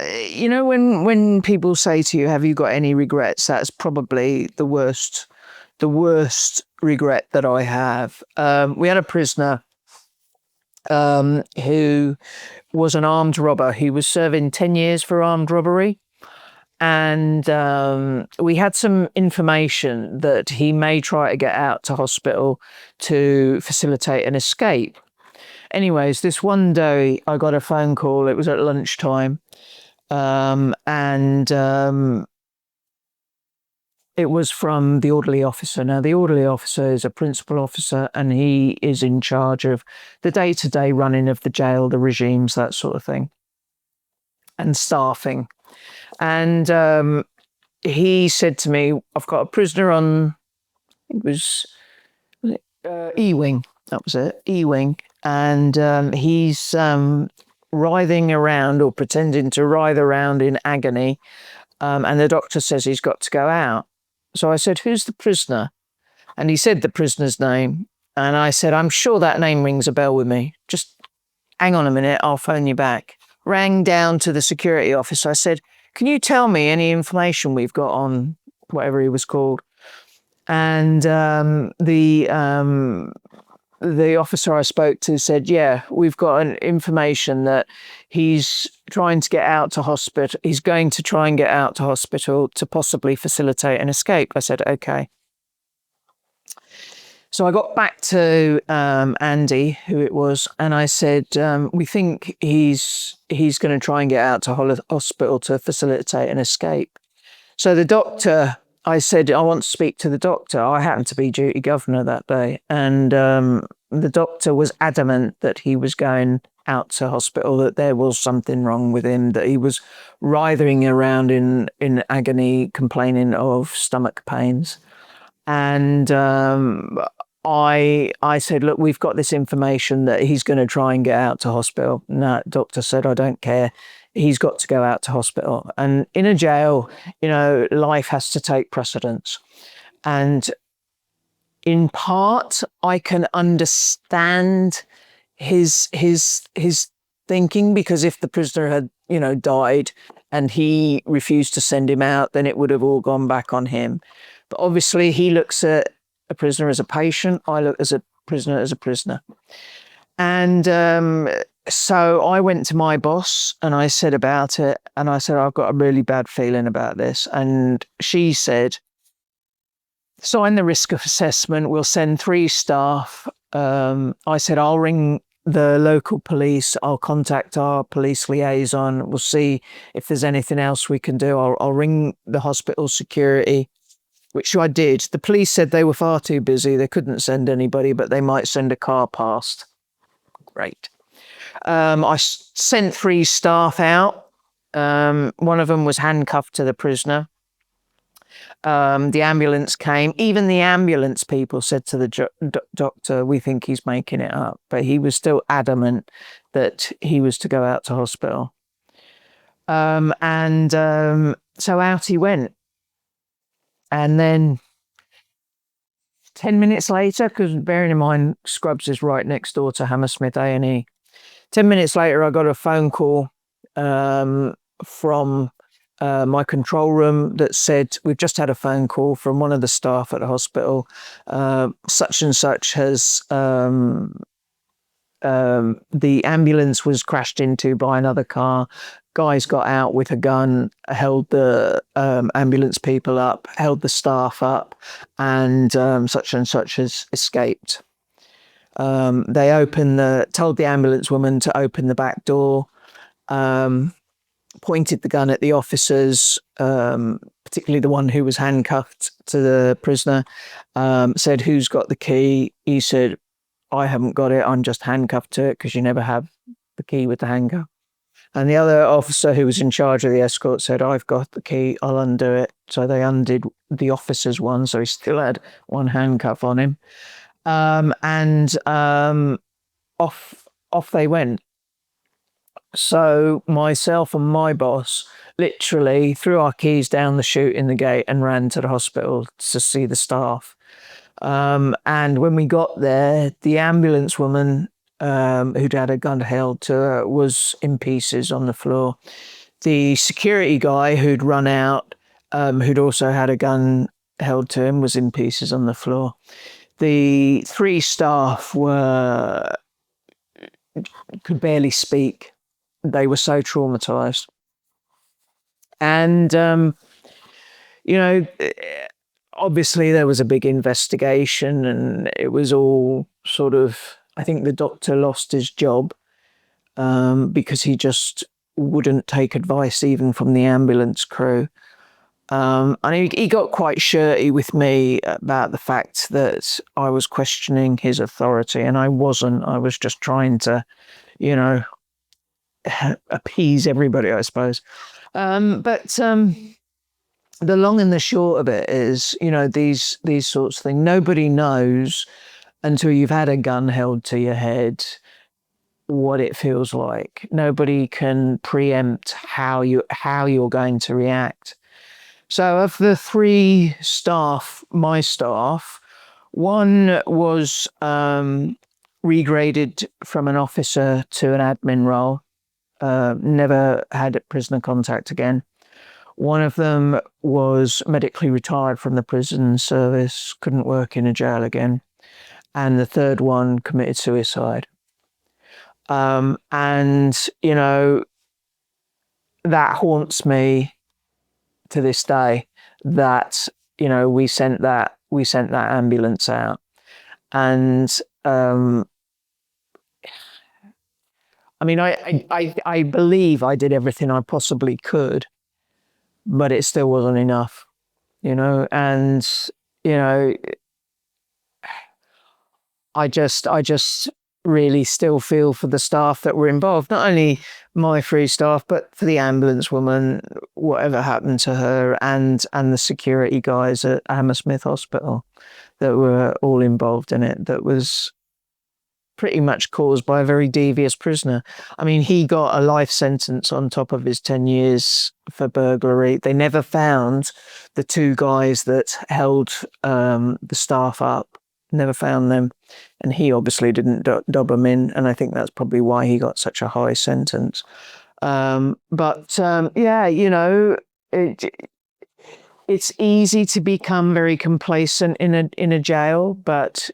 You know, when people say to you, "Have you got any regrets?" That's probably the worst regret that I have. We had a prisoner who was an armed robber. He was serving 10 years for armed robbery. And we had some information that he may try to get out to hospital to facilitate an escape. Anyways, this one day I got a phone call. It was at lunchtime. And it was from the orderly officer. Now, the orderly officer is a principal officer, and he is in charge of the day-to-day running of the jail, the regimes, that sort of thing, and staffing. And he said to me, "I've got a prisoner on," it was E-wing. That was it, E-wing, and he's writhing around or pretending to writhe around in agony, and the doctor says he's got to go out. So I said, "Who's the prisoner?" And he said the prisoner's name. And I said, "I'm sure that name rings a bell with me. Just hang on a minute, I'll phone you back." Rang down to the security officer. I said, "Can you tell me any information we've got on whatever he was called?" And the officer I spoke to said, "Yeah, we've got an information that he's trying to get out to hospital. He's going to try and get out to hospital to possibly facilitate an escape." I said, "Okay." So I got back to Andy, who it was, and I said, "We think he's going to try and get out to hospital to facilitate an escape." So the doctor, I said, "I want to speak to the doctor." I happened to be duty governor that day, and the doctor was adamant that he was going out to hospital, that there was something wrong with him, that he was writhing around in agony, complaining of stomach pains. And I said, "Look, we've got this information that he's going to try and get out to hospital." And that doctor said, "I don't care. He's got to go out to hospital." And in a jail, you know, life has to take precedence. And in part, I can understand his thinking, because if the prisoner had, you know, died and he refused to send him out, then it would have all gone back on him. But obviously, he looks at a prisoner as a patient. I look as a prisoner as a prisoner. And so I went to my boss and I said about it. And I said, "I've got a really bad feeling about this." And she said, "Sign the risk assessment. We'll send 3 staff." I said, "I'll ring the local police. I'll contact our police liaison. We'll see if there's anything else we can do. I'll ring the hospital security," which I did. The police said they were far too busy. They couldn't send anybody, but they might send a car past. Great. I sent 3 staff out. One of them was handcuffed to the prisoner. The ambulance came. Even the ambulance people said to the doctor, "We think he's making it up." But he was still adamant that he was to go out to hospital. So out he went. And then 10 minutes later, because bearing in mind, Scrubs is right next door to Hammersmith A&E. 10 minutes later, I got a phone call from my control room that said, "We've just had a phone call from one of the staff at the hospital. Such and such has, the ambulance was crashed into by another car. Guys got out with a gun, held the ambulance people up, held the staff up, and such has escaped." They told the ambulance woman to open the back door, pointed the gun at the officers, particularly the one who was handcuffed to the prisoner, said, "Who's got the key?" He said, "I haven't got it. I'm just handcuffed to it," because you never have the key with the handcuff. And the other officer who was in charge of the escort said, "I've got the key, I'll undo it." So they undid the officer's one, so he still had one handcuff on him. And off they went. So myself and my boss literally threw our keys down the chute in the gate and ran to the hospital to see the staff. And when we got there, the ambulance woman who'd had a gun held to her was in pieces on the floor. The security guy who'd run out, who'd also had a gun held to him, was in pieces on the floor. The three staff could barely speak. They were so traumatized. And, obviously there was a big investigation, and it was all sort of, I think the doctor lost his job because he just wouldn't take advice even from the ambulance crew. And he got quite shirty with me about the fact that I was questioning his authority, and I wasn't. I was just trying to, you know, appease everybody, I suppose. But the long and the short of it is, these sorts of things, nobody knows until you've had a gun held to your head what it feels like. Nobody can preempt how you're going to react. So of the three staff, my staff, one was regraded from an officer to an admin role. Never had prisoner contact again. One of them was medically retired from the prison service, couldn't work in a jail again. And the third one committed suicide. And, that haunts me to this day, that, we sent that ambulance out. And, I mean, I believe I did everything I possibly could, but it still wasn't enough, and, I just really still feel for the staff that were involved, not only my three staff, but for the ambulance woman, whatever happened to her, and the security guys at Hammersmith Hospital that were all involved in it. That was pretty much caused by a very devious prisoner. I mean, he got a life sentence on top of his 10 years for burglary. They never found the two guys that held the staff up, never found them. And he obviously didn't dob them in. And I think that's probably why he got such a high sentence. It's easy to become very complacent in a jail, but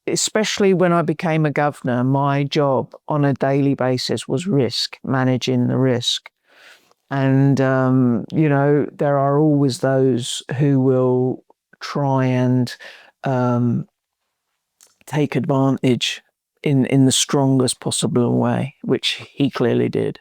especially when I became a governor, my job on a daily basis was managing the risk. And there are always those who will try and take advantage in the strongest possible way, which he clearly did.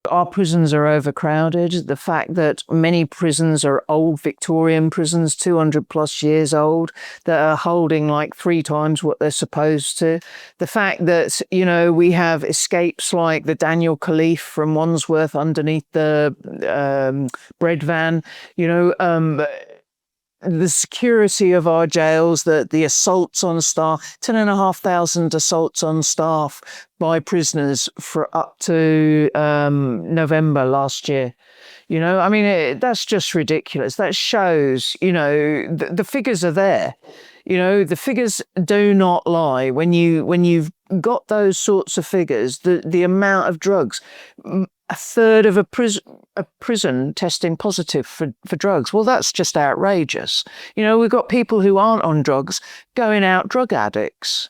Our prisons are overcrowded. The fact that many prisons are old Victorian prisons, 200 plus years old, that are holding like 3 times what they're supposed to. The fact that, we have escapes like the Daniel Khalif from Wandsworth underneath the bread van, the security of our jails, the assaults on staff, 10,500 assaults on staff by prisoners for up to November last year. That's just ridiculous. That shows, the figures are there. The figures do not lie. When you've got those sorts of figures, the amount of drugs, a third of a prison testing positive for drugs. Well, that's just outrageous. We've got people who aren't on drugs going out drug addicts.